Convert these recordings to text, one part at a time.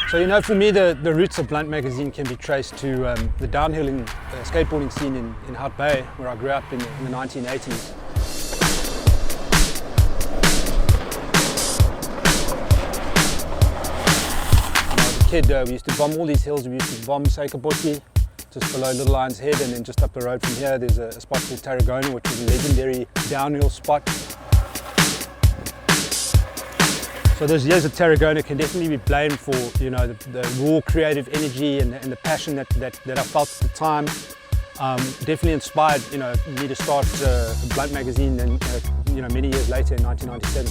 So, for me, the roots of Blunt magazine can be traced to the downhill skateboarding scene in Hout Bay, where I grew up in the 1980s. When I was a kid, we used to bomb all these hills. We used to bomb Sekaboti, just below Little Lion's Head, and then just up the road from here, there's a spot called Taragona, which is a legendary downhill spot. So those years at Taragona can definitely be blamed for, the raw creative energy and the passion that I felt at the time. Definitely inspired, me to start Blunt magazine, and many years later in 1997.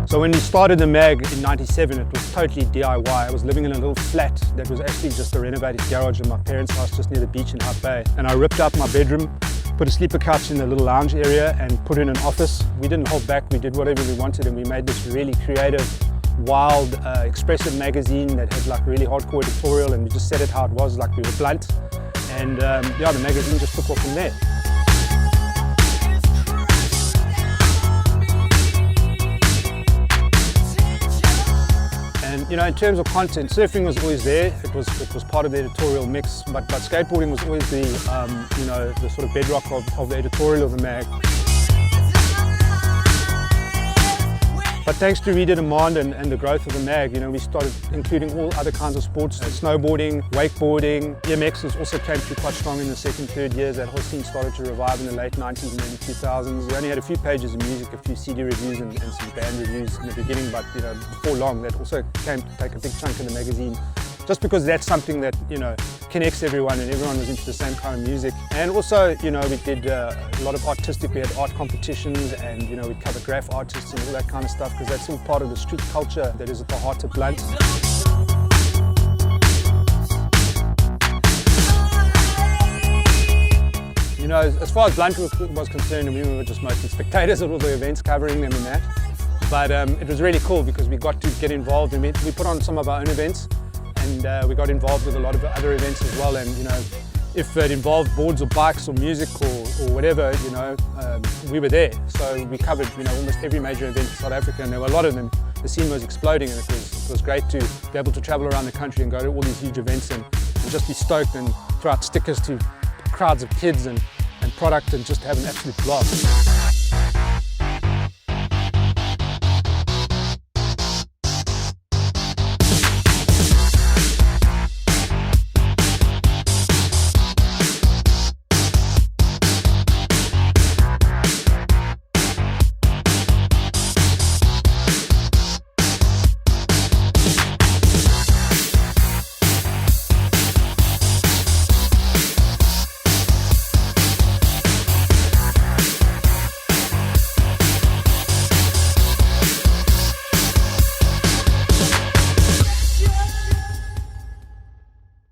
So when we started the mag in '97, it was totally DIY. I was living in a little flat that was actually just a renovated garage in my parents' house just near the beach in Hout Bay. And I ripped out my bedroom, put a sleeper couch in the little lounge area and put in an office. We didn't hold back, we did whatever we wanted, and we made this really creative, wild, expressive magazine that had like really hardcore editorial, and we just said it how it was, like we were blunt. And the magazine just took off from there. And in terms of content, surfing was always there. It was part of the editorial mix, but skateboarding was always the the sort of bedrock of the editorial of the mag. But thanks to reader demand and the growth of the mag, we started including all other kinds of sports, snowboarding, wakeboarding. BMX also came through quite strong in the second, third years. That whole scene started to revive in the late 90s and early 2000s. We only had a few pages of music, a few CD reviews and some band reviews in the beginning, but before long that also came to take a big chunk of the magazine. Just because that's something that connects everyone, and everyone was into the same kind of music. And also, we did a lot of artistic. We had art competitions, and we'd cover graph artists and all that kind of stuff, because that's all part of the street culture that is at the heart of Blunt. As far as Blunt was concerned, we were just mostly spectators at all the events, covering them and that. But it was really cool because we got to get involved, and we put on some of our own events. And we got involved with a lot of other events as well, and if it involved boards or bikes or music or whatever, we were there. So we covered almost every major event in South Africa, and there were a lot of them. The scene was exploding, and it was great to be able to travel around the country and go to all these huge events and just be stoked and throw out stickers to crowds of kids and product and just have an absolute blast.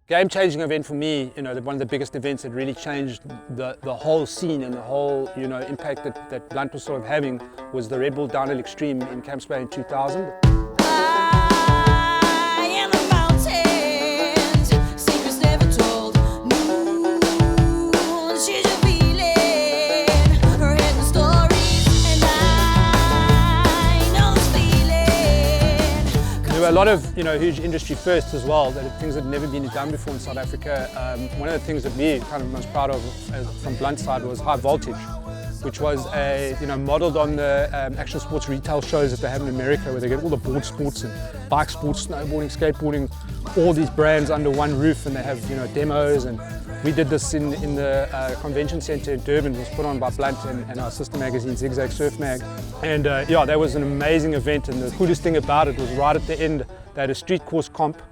Game-changing event for me, one of the biggest events that really changed the whole scene and the whole, impact that Blunt was sort of having was the Red Bull Downhill Extreme in Camps Bay in 2000. There were a lot of huge industry firsts as well, things that had never been done before in South Africa. One of the things that we kind of most proud of from Blunt's side was High Voltage, which was modelled on the action sports retail shows that they have in America, where they get all the board sports and bike sports, snowboarding, skateboarding, all these brands under one roof, and they have demos. And we did this in the convention centre in Durban. It was put on by Blunt and our sister magazine Zigzag Surf Mag. And that was an amazing event, and the coolest thing about it was right at the end they had a street course comp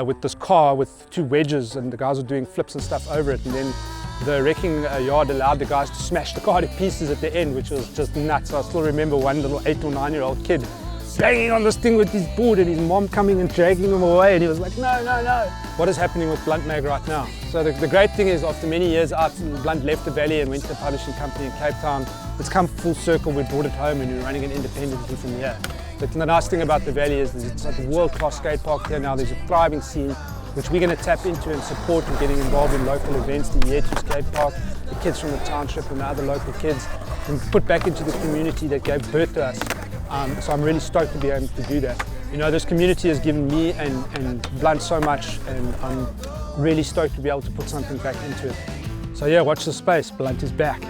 with this car with two wedges, and the guys were doing flips and stuff over it, and then the wrecking yard allowed the guys to smash the car to pieces at the end, which was just nuts. I still remember one little 8 or 9-year-old kid banging on this thing with his board, and his mom coming and dragging him away, and he was like, no, no, no. What is happening with Blunt Mag right now? So the great thing is, after many years out, Blunt left the Valley and went to a publishing company in Cape Town. It's come full circle. We brought it home, and we're running it independently from here. But the nice thing about the Valley is it's like a world-class skate park here now. There's a thriving scene, which we're going to tap into and support, and getting involved in local events, the Eyethu skate park, the kids from the township and the other local kids, and put back into the community that gave birth to us. So I'm really stoked to be able to do that. You know, this community has given me and Blunt so much, and I'm really stoked to be able to put something back into it. So yeah, watch the space, Blunt is back.